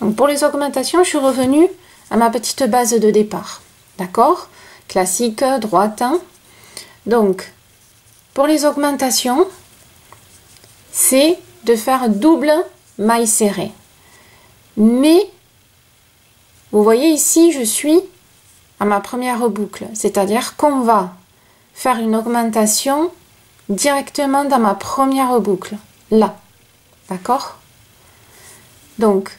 Donc pour les augmentations, je suis revenue à ma petite base de départ. D'accord? Classique, droite. Donc, pour les augmentations, c'est de faire double maille serrée. Mais, vous voyez ici, je suis à ma première boucle. C'est-à-dire qu'on va faire une augmentation directement dans ma première boucle. Là. D'accord? Donc,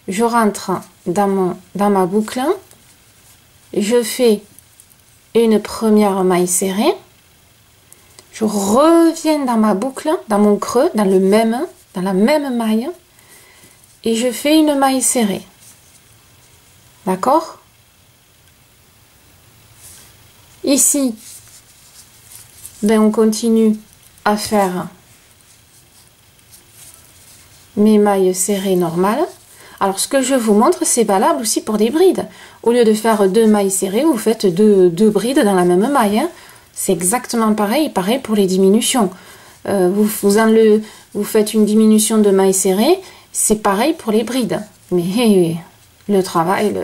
je rentre dans ma boucle. Je fais une première maille serrée. Je reviens dans ma boucle, dans mon creux, dans la même maille, et je fais une maille serrée. D'accord? Ici, ben on continue à faire mes mailles serrées normales. Alors, ce que je vous montre, c'est valable aussi pour des brides. Au lieu de faire 2 mailles serrées, vous faites deux brides dans la même maille. Hein. C'est exactement pareil pour les diminutions. Vous faites une diminution de mailles serrées, c'est pareil pour les brides. Mais le travail,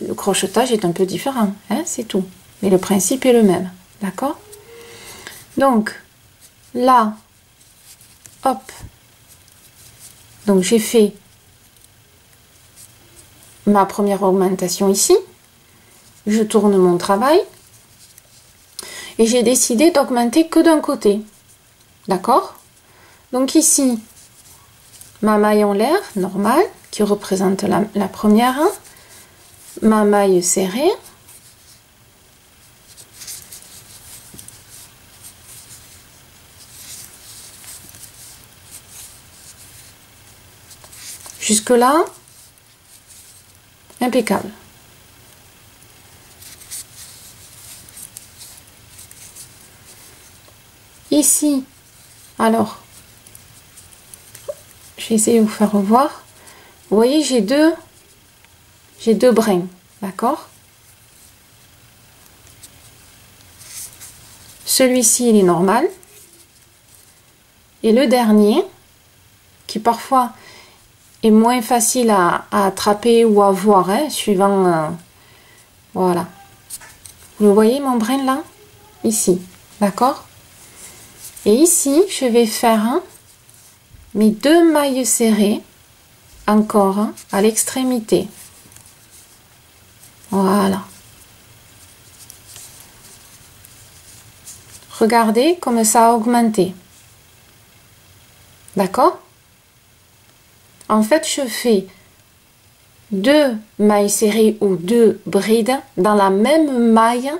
le crochetage est un peu différent, hein, c'est tout. Mais le principe est le même, d'accord? Donc, là, hop, donc j'ai fait ma première augmentation ici, je tourne mon travail et j'ai décidé d'augmenter que d'un côté, d'accord? Donc ici, ma maille en l'air normale qui représente la première, ma maille serrée, jusque là, impeccable. Ici, alors, je vais essayer de vous faire revoir. Vous voyez, j'ai deux brins, d'accord? Celui-ci, il est normal. Et le dernier, qui parfois est moins facile à attraper ou à voir, hein, suivant... voilà. Vous voyez mon brin là? Ici, d'accord? Et ici, je vais faire mes 2 mailles serrées, encore à l'extrémité. Voilà. Regardez comme ça a augmenté. D'accord? En fait, je fais 2 mailles serrées ou 2 brides dans la même maille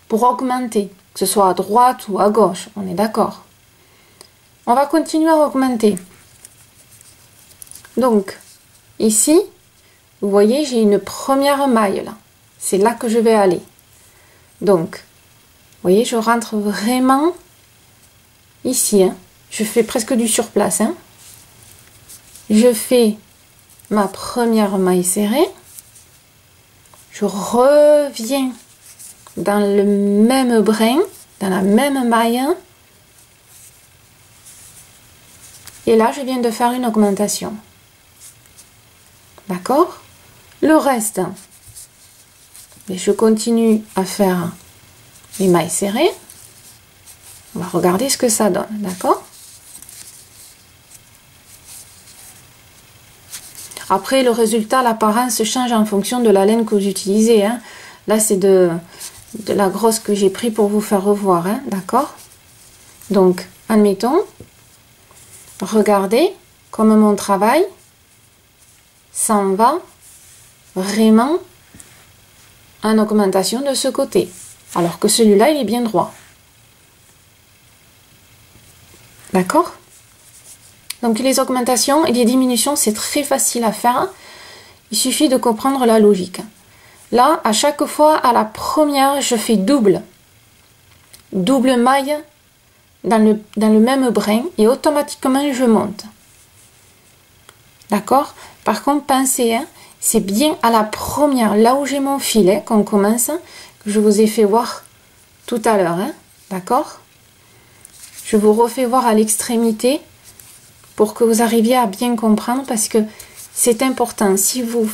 pour augmenter, que ce soit à droite ou à gauche, on est d'accord. On va continuer à augmenter. Donc, ici, vous voyez, j'ai une première maille là. C'est là que je vais aller. Donc, vous voyez, je rentre vraiment ici. Hein. Je fais presque du surplace. Hein. Je fais ma première maille serrée. Je reviens dans le même brin, dans la même maille. Et là, je viens de faire une augmentation. D'accord? Le reste, je continue à faire les mailles serrées. On va regarder ce que ça donne, d'accord? Après, le résultat, l'apparence change en fonction de la laine que vous utilisez. Hein. Là, c'est de la grosse que j'ai pris pour vous faire revoir, hein, d'accord? Donc, admettons, regardez comme mon travail s'en va vraiment en augmentation de ce côté, alors que celui-là, il est bien droit. D'accord? Donc les augmentations et les diminutions, c'est très facile à faire. Il suffit de comprendre la logique. Là, à chaque fois, à la première, je fais double maille dans le même brin et automatiquement, je monte. D'accord? Par contre, pensez, hein, c'est bien à la première, là où j'ai mon filet, qu'on commence, que je vous ai fait voir tout à l'heure. Hein, d'accord? Je vous refais voir à l'extrémité pour que vous arriviez à bien comprendre parce que c'est important. Si vous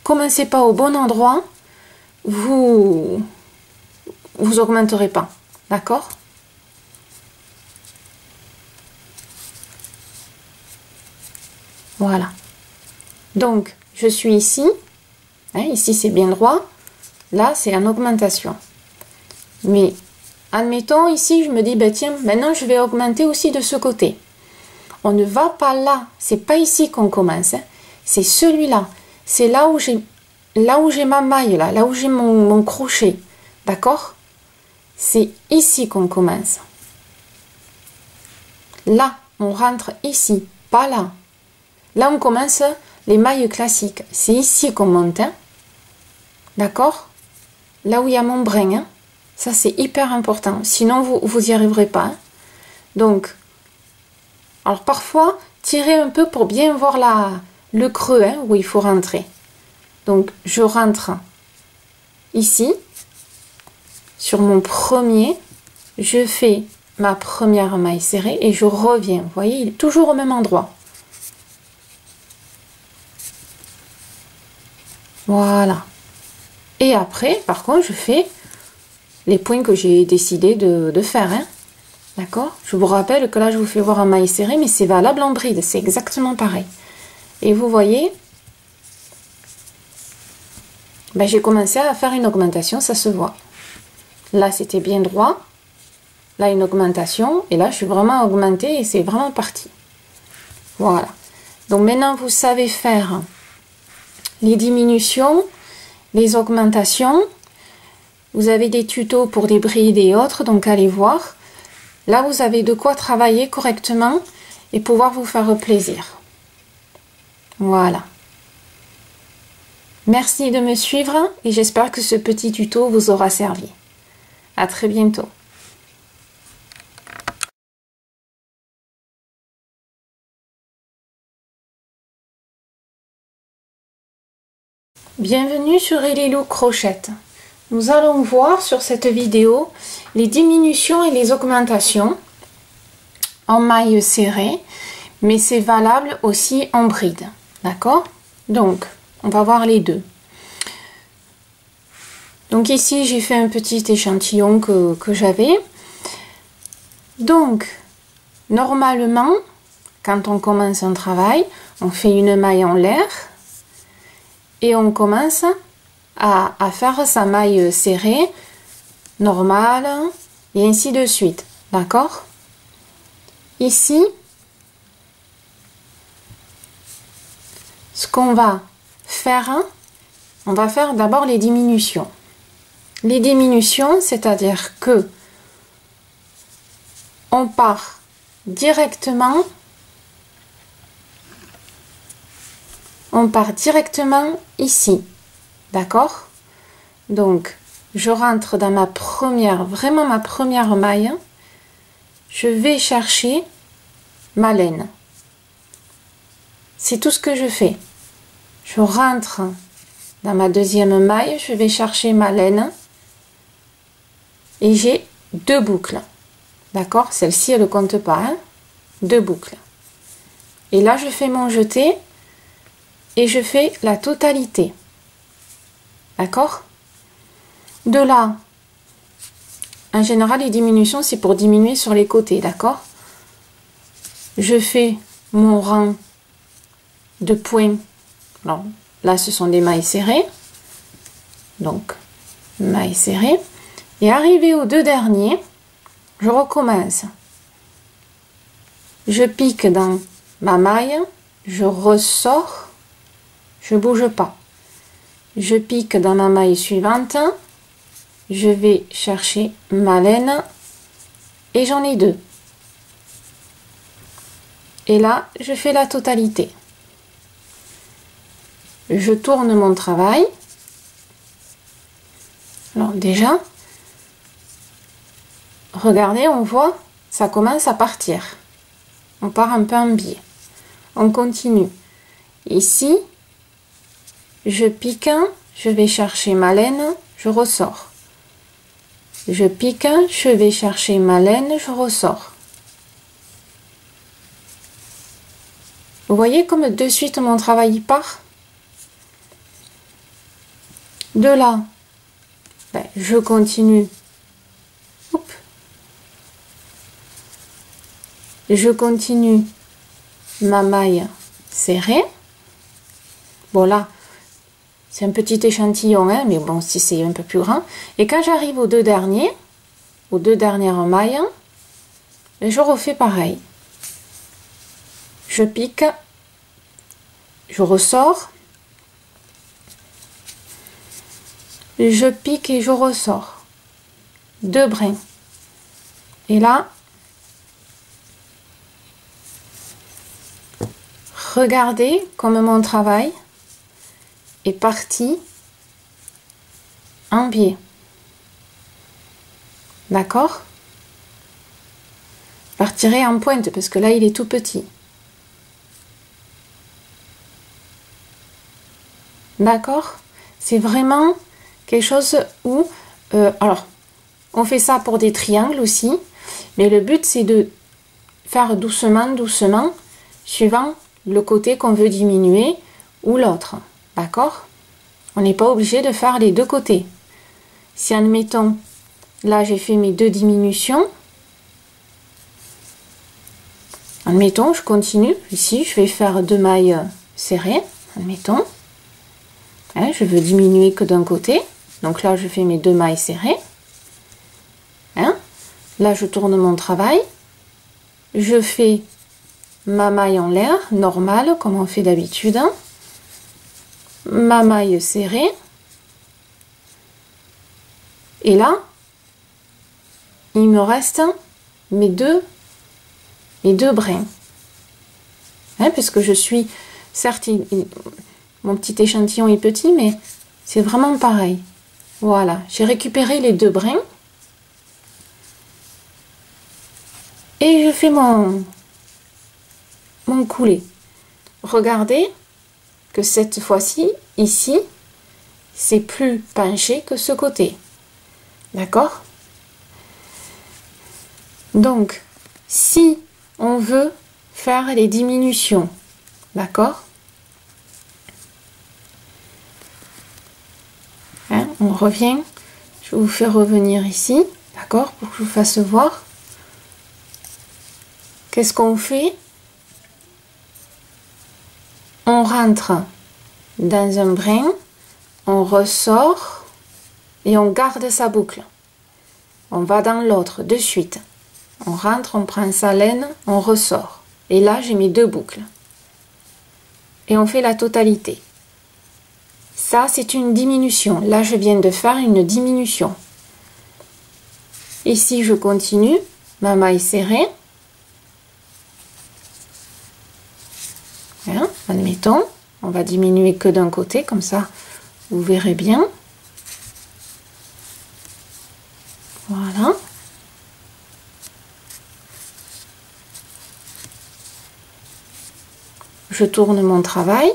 commencez pas au bon endroit, vous augmenterez pas. D'accord? Voilà. Donc, je suis ici. Hein, ici, c'est bien droit. Là, c'est en augmentation. Mais, admettons, ici, je me dis, ben tiens, maintenant, je vais augmenter aussi de ce côté. On ne va pas là. C'est pas ici qu'on commence. Hein. C'est celui-là. C'est là où j'ai ma maille, là où j'ai mon crochet. D'accord? C'est ici qu'on commence. Là, on rentre ici, pas là. Là, on commence les mailles classiques. C'est ici qu'on monte. Hein. D'accord? Là où il y a mon brin. Hein. Ça, c'est hyper important. Sinon, vous n'y arriverez pas. Hein. Donc, alors parfois, tirez un peu pour bien voir le creux hein, où il faut rentrer. Donc, je rentre ici. Sur mon premier, je fais ma première maille serrée et je reviens. Vous voyez, il est toujours au même endroit. Voilà. Et après, par contre, je fais les points que j'ai décidé de faire. Hein. D'accord? Je vous rappelle que là, je vous fais voir un maille serré, mais c'est valable en bride. C'est exactement pareil. Et vous voyez, ben, j'ai commencé à faire une augmentation, ça se voit. Là, c'était bien droit. Là, une augmentation. Et là, je suis vraiment augmentée et c'est vraiment parti. Voilà. Donc, maintenant, vous savez faire les diminutions, les augmentations. Vous avez des tutos pour des brides et autres, donc allez voir. Là, vous avez de quoi travailler correctement et pouvoir vous faire plaisir. Voilà. Merci de me suivre et j'espère que ce petit tuto vous aura servi. À très bientôt. Bienvenue sur Elilou Crochette. Nous allons voir sur cette vidéo les diminutions et les augmentations en maille serrée, mais c'est valable aussi en bride. D'accord? Donc, on va voir les deux. Donc ici, j'ai fait un petit échantillon que j'avais. Donc, normalement, quand on commence un travail, on fait une maille en l'air et on commence à faire sa maille serrée, normale, et ainsi de suite. D'accord? Ici, ce qu'on va faire, on va faire d'abord les diminutions. Les diminutions, c'est-à-dire que on part directement ici. D'accord? Donc, je rentre dans ma première, vraiment ma première maille. Je vais chercher ma laine. C'est tout ce que je fais. Je rentre dans ma deuxième maille, je vais chercher ma laine. Et j'ai deux boucles. D'accord? Celle-ci, elle ne compte pas. Hein? Deux boucles. Et là, je fais mon jeté et je fais la totalité. D'accord? De là, en général, les diminutions, c'est pour diminuer sur les côtés. D'accord? Je fais mon rang de points. Alors, là, ce sont des mailles serrées. Donc, mailles serrées. Et arrivé aux deux derniers, je recommence. Je pique dans ma maille, je ressors, je bouge pas. Je pique dans ma maille suivante, je vais chercher ma laine et j'en ai deux. Et là, je fais la totalité. Je tourne mon travail. Alors déjà, regardez, on voit, ça commence à partir. On part un peu en biais. On continue. Ici, je pique, je vais chercher ma laine, je ressors. Je pique, je vais chercher ma laine, je ressors. Vous voyez comme de suite mon travail part. De là, ben, je continue. Oups. Je continue ma maille serrée. Bon là, c'est un petit échantillon, hein, mais bon, si c'est un peu plus grand. Et quand j'arrive aux deux dernières mailles, je refais pareil. Je pique, je ressors, je pique et je ressors. 2 brins. Et là, regardez comme mon travail est parti en biais. D'accord? Je partirai en pointe parce que là il est tout petit. D'accord? C'est vraiment quelque chose où alors on fait ça pour des triangles aussi, mais le but c'est de faire doucement suivant le côté qu'on veut diminuer ou l'autre. D'accord? On n'est pas obligé de faire les deux côtés. Si admettons là j'ai fait mes 2 diminutions, admettons je continue ici, je vais faire 2 mailles serrées, admettons, hein, je veux diminuer que d'un côté, donc là je fais mes 2 mailles serrées, hein, là je tourne mon travail, je fais ma maille en l'air normale comme on fait d'habitude, ma maille serrée, et là il me reste mes deux brins, hein, puisque je suis certes mon petit échantillon est petit, mais c'est vraiment pareil. Voilà, j'ai récupéré les 2 brins et je fais mon coulé. Regardez que cette fois-ci ici c'est plus penché que ce côté, d'accord? Donc si on veut faire les diminutions, d'accord, hein, on revient, je vous fais revenir ici, d'accord, pour que je vous fasse voir. Qu'est-ce qu'on fait? On rentre dans un brin, on ressort et on garde sa boucle. On va dans l'autre de suite. On rentre, on prend sa laine, on ressort. Et là, j'ai mes 2 boucles. Et on fait la totalité. Ça, c'est une diminution. Là, je viens de faire une diminution. Ici, je continue ma maille serrée. Hein, admettons, on va diminuer que d'un côté, comme ça, vous verrez bien. Voilà. Je tourne mon travail,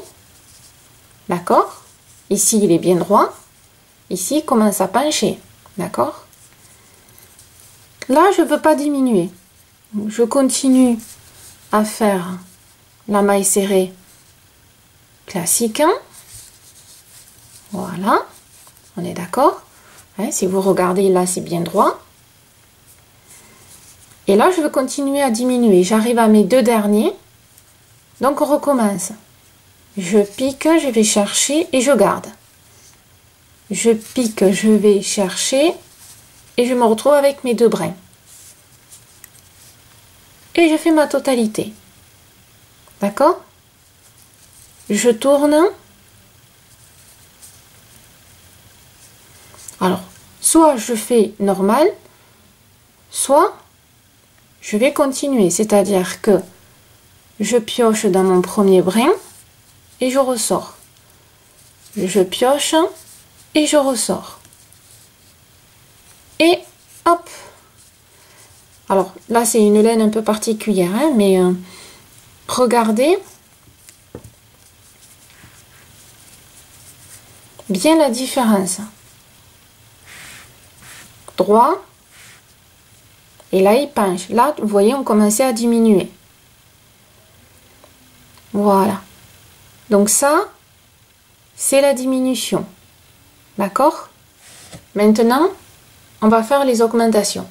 d'accord? Ici, il est bien droit. Ici, il commence à pencher, d'accord? Là, je ne veux pas diminuer. Je continue à faire la maille serrée classique. Voilà, on est d'accord? Hein, si vous regardez, là, c'est bien droit. Et là, je veux continuer à diminuer. J'arrive à mes 2 derniers. Donc on recommence. Je pique, je vais chercher et je garde. Je pique, je vais chercher et je me retrouve avec mes 2 brins. Et je fais ma totalité. D'accord? Je tourne. Alors, soit je fais normal, soit je vais continuer. C'est-à-dire que je pioche dans mon premier brin et je ressors. Je pioche et je ressors. Et hop. Alors là c'est une laine un peu particulière, hein, mais regardez bien la différence. Droit. Et là il penche. Là vous voyez on commençait à diminuer. Voilà. Donc ça, c'est la diminution. D'accord? Maintenant, on va faire les augmentations.